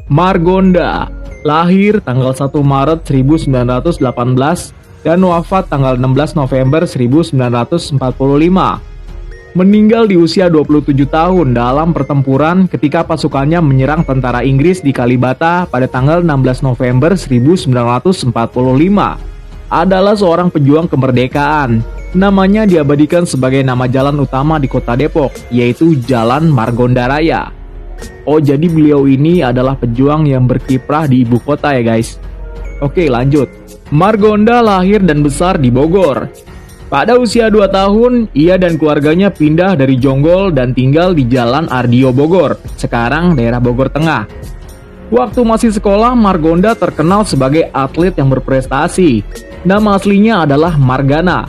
Margonda lahir tanggal 1 Maret 1918 dan wafat tanggal 16 November 1945. Meninggal di usia 27 tahun dalam pertempuran ketika pasukannya menyerang tentara Inggris di Kalibata pada tanggal 16 November 1945. Adalah seorang pejuang kemerdekaan. Namanya diabadikan sebagai nama jalan utama di kota Depok, yaitu Jalan Margonda Raya. Oh, jadi beliau ini adalah pejuang yang berkiprah di ibu kota ya guys. Oke, lanjut. Margonda lahir dan besar di Bogor. Pada usia 2 tahun, ia dan keluarganya pindah dari Jonggol dan tinggal di Jalan Ardio Bogor, sekarang daerah Bogor Tengah. Waktu masih sekolah, Margonda terkenal sebagai atlet yang berprestasi. Nama aslinya adalah Margana.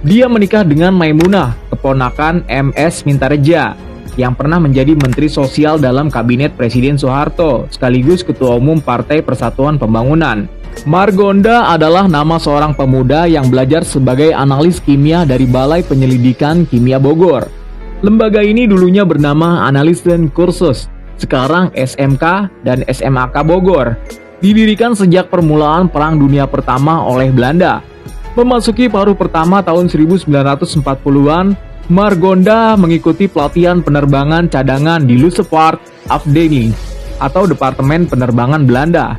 Dia menikah dengan Maimunah, keponakan MS Mintareja, yang pernah menjadi Menteri Sosial dalam Kabinet Presiden Soeharto, sekaligus Ketua Umum Partai Persatuan Pembangunan. Margonda adalah nama seorang pemuda yang belajar sebagai analis kimia dari Balai Penyelidikan Kimia Bogor. Lembaga ini dulunya bernama Analysen Kursus, sekarang SMK dan SMAK Bogor. Didirikan sejak permulaan Perang Dunia Pertama oleh Belanda. Memasuki paruh pertama tahun 1940-an, Margonda mengikuti pelatihan penerbangan cadangan di Lucevaart Afdeling atau Departemen Penerbangan Belanda.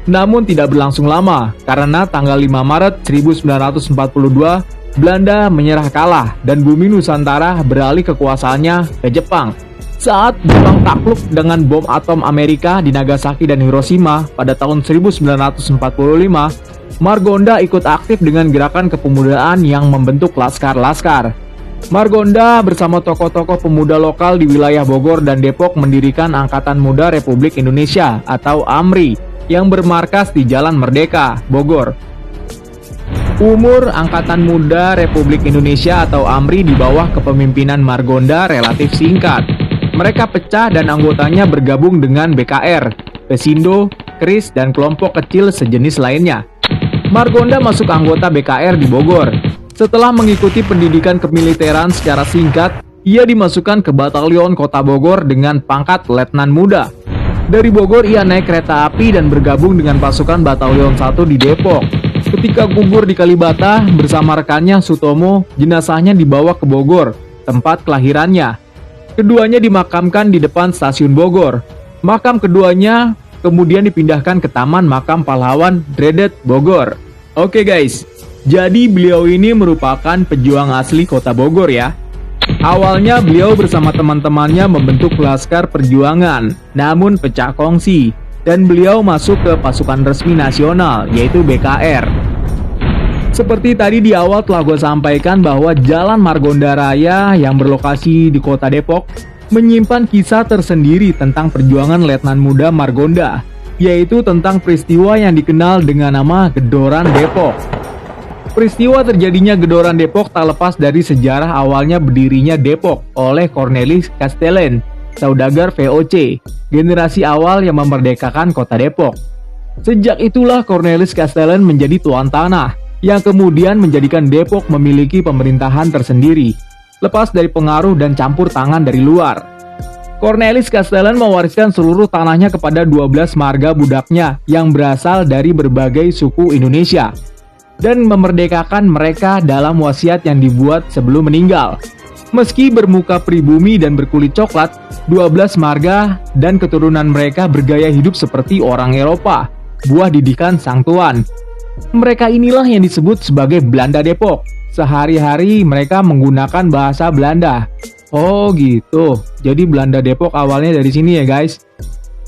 Namun tidak berlangsung lama karena tanggal 5 Maret 1942 Belanda menyerah kalah dan bumi Nusantara beralih kekuasaannya ke Jepang. Saat Jepang takluk dengan bom atom Amerika di Nagasaki dan Hiroshima pada tahun 1945, Margonda ikut aktif dengan gerakan kepemudaan yang membentuk laskar-laskar. Margonda bersama tokoh-tokoh pemuda lokal di wilayah Bogor dan Depok mendirikan Angkatan Muda Republik Indonesia atau AMRI yang bermarkas di Jalan Merdeka, Bogor. Umur Angkatan Muda Republik Indonesia atau AMRI di bawah kepemimpinan Margonda relatif singkat. Mereka pecah dan anggotanya bergabung dengan BKR, Pesindo, KRIS, dan kelompok kecil sejenis lainnya. Margonda masuk anggota BKR di Bogor. Setelah mengikuti pendidikan kemiliteran secara singkat, ia dimasukkan ke Batalion Kota Bogor dengan pangkat Letnan Muda. Dari Bogor ia naik kereta api dan bergabung dengan pasukan Batalion 1 di Depok. Ketika gugur di Kalibata bersama rekannya Sutomo, jenazahnya dibawa ke Bogor, tempat kelahirannya. Keduanya dimakamkan di depan stasiun Bogor. Makam keduanya kemudian dipindahkan ke Taman Makam Pahlawan Dredet Bogor. Oke guys, jadi beliau ini merupakan pejuang asli kota Bogor ya. Awalnya beliau bersama teman-temannya membentuk Laskar Perjuangan, namun pecah kongsi, dan beliau masuk ke pasukan resmi nasional, yaitu BKR. Seperti tadi di awal telah gue sampaikan bahwa Jalan Margonda Raya yang berlokasi di kota Depok menyimpan kisah tersendiri tentang perjuangan Letnan Muda Margonda, yaitu tentang peristiwa yang dikenal dengan nama Gedoran Depok. Peristiwa terjadinya Gedoran Depok tak lepas dari sejarah awalnya berdirinya Depok oleh Cornelis Castellan, saudagar VOC, generasi awal yang memerdekakan kota Depok. Sejak itulah Cornelis Castellan menjadi tuan tanah, yang kemudian menjadikan Depok memiliki pemerintahan tersendiri, lepas dari pengaruh dan campur tangan dari luar. Cornelis Castellan mewariskan seluruh tanahnya kepada 12 marga budaknya yang berasal dari berbagai suku Indonesia, dan memerdekakan mereka dalam wasiat yang dibuat sebelum meninggal. Meski bermuka pribumi dan berkulit coklat, 12 marga dan keturunan mereka bergaya hidup seperti orang Eropa, buah didikan sang tuan. Mereka inilah yang disebut sebagai Belanda Depok. Sehari-hari mereka menggunakan bahasa Belanda. Oh gitu, jadi Belanda Depok awalnya dari sini ya guys.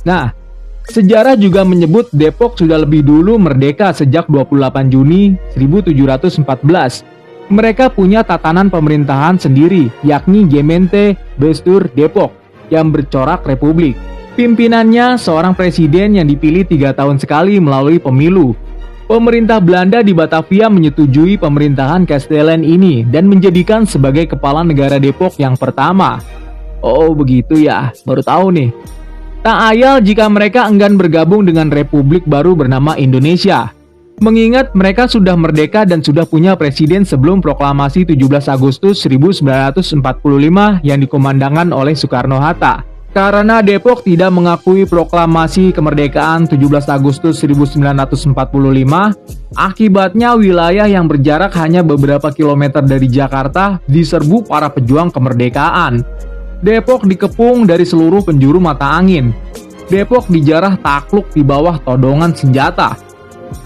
Nah, sejarah juga menyebut Depok sudah lebih dulu merdeka sejak 28 Juni 1714. Mereka punya tatanan pemerintahan sendiri, yakni Gemeente Bestuur Depok, yang bercorak republik. Pimpinannya seorang presiden yang dipilih 3 tahun sekali melalui pemilu. Pemerintah Belanda di Batavia menyetujui pemerintahan Castellan ini dan menjadikan sebagai kepala negara Depok yang pertama. Oh begitu ya, baru tahu nih. Tak ayal jika mereka enggan bergabung dengan republik baru bernama Indonesia. Mengingat mereka sudah merdeka dan sudah punya presiden sebelum proklamasi 17 Agustus 1945 yang dikumandangkan oleh Soekarno-Hatta. Karena Depok tidak mengakui proklamasi kemerdekaan 17 Agustus 1945, akibatnya wilayah yang berjarak hanya beberapa kilometer dari Jakarta diserbu para pejuang kemerdekaan. Depok dikepung dari seluruh penjuru mata angin. Depok dijarah takluk di bawah todongan senjata.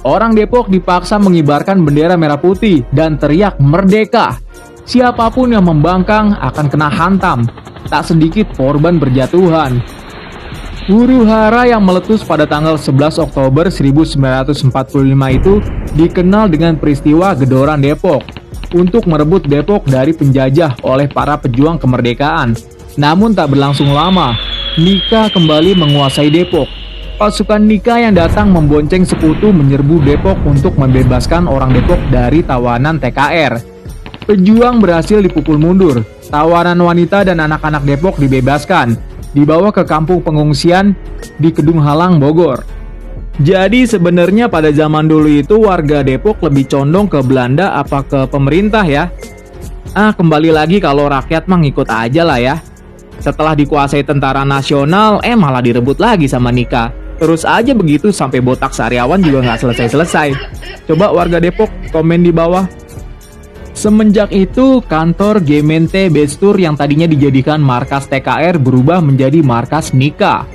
Orang Depok dipaksa mengibarkan bendera merah putih dan teriak merdeka. Siapapun yang membangkang akan kena hantam. Tak sedikit korban berjatuhan. Huru-hara yang meletus pada tanggal 11 Oktober 1945 itu dikenal dengan peristiwa Gedoran Depok untuk merebut Depok dari penjajah oleh para pejuang kemerdekaan. Namun tak berlangsung lama, Nika kembali menguasai Depok. Pasukan Nika yang datang membonceng sekutu menyerbu Depok untuk membebaskan orang Depok dari tawanan TKR. Pejuang berhasil dipukul mundur. Tawanan wanita dan anak-anak Depok dibebaskan, dibawa ke kampung pengungsian di Kedung Halang, Bogor. Jadi sebenarnya pada zaman dulu itu warga Depok lebih condong ke Belanda apa ke pemerintah ya? Kembali lagi kalau rakyat mah ngikut aja lah ya. Setelah dikuasai tentara nasional, malah direbut lagi sama Nika. Terus aja begitu sampai botak sariawan juga nggak selesai-selesai. Coba warga Depok komen di bawah. Semenjak itu, kantor Gemeente Bestur yang tadinya dijadikan markas TKR berubah menjadi markas Nika.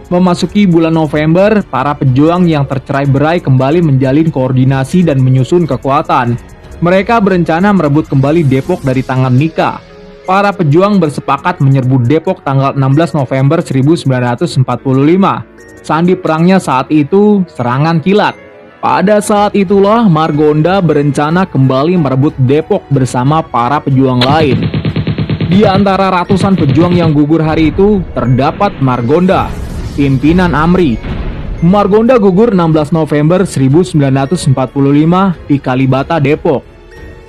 Memasuki bulan November, para pejuang yang tercerai-berai kembali menjalin koordinasi dan menyusun kekuatan. Mereka berencana merebut kembali Depok dari tangan Nika. Para pejuang bersepakat menyerbu Depok tanggal 16 November 1945. Sandi perangnya saat itu serangan kilat. Pada saat itulah Margonda berencana kembali merebut Depok bersama para pejuang lain. Di antara ratusan pejuang yang gugur hari itu, terdapat Margonda, pimpinan AMRI. Margonda gugur 16 November 1945 di Kalibata, Depok.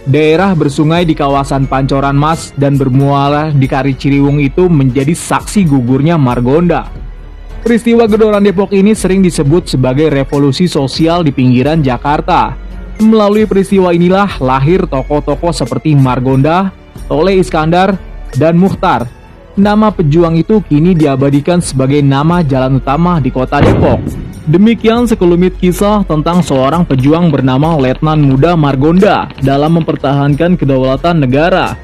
Daerah bersungai di kawasan Pancoran Mas dan bermuara di Kali Ciliwung itu menjadi saksi gugurnya Margonda. Peristiwa Gedoran Depok ini sering disebut sebagai revolusi sosial di pinggiran Jakarta. Melalui peristiwa inilah lahir tokoh-tokoh seperti Margonda, Tole Iskandar, dan Muchtar. Nama pejuang itu kini diabadikan sebagai nama jalan utama di kota Depok. Demikian sekelumit kisah tentang seorang pejuang bernama Letnan Muda Margonda dalam mempertahankan kedaulatan negara.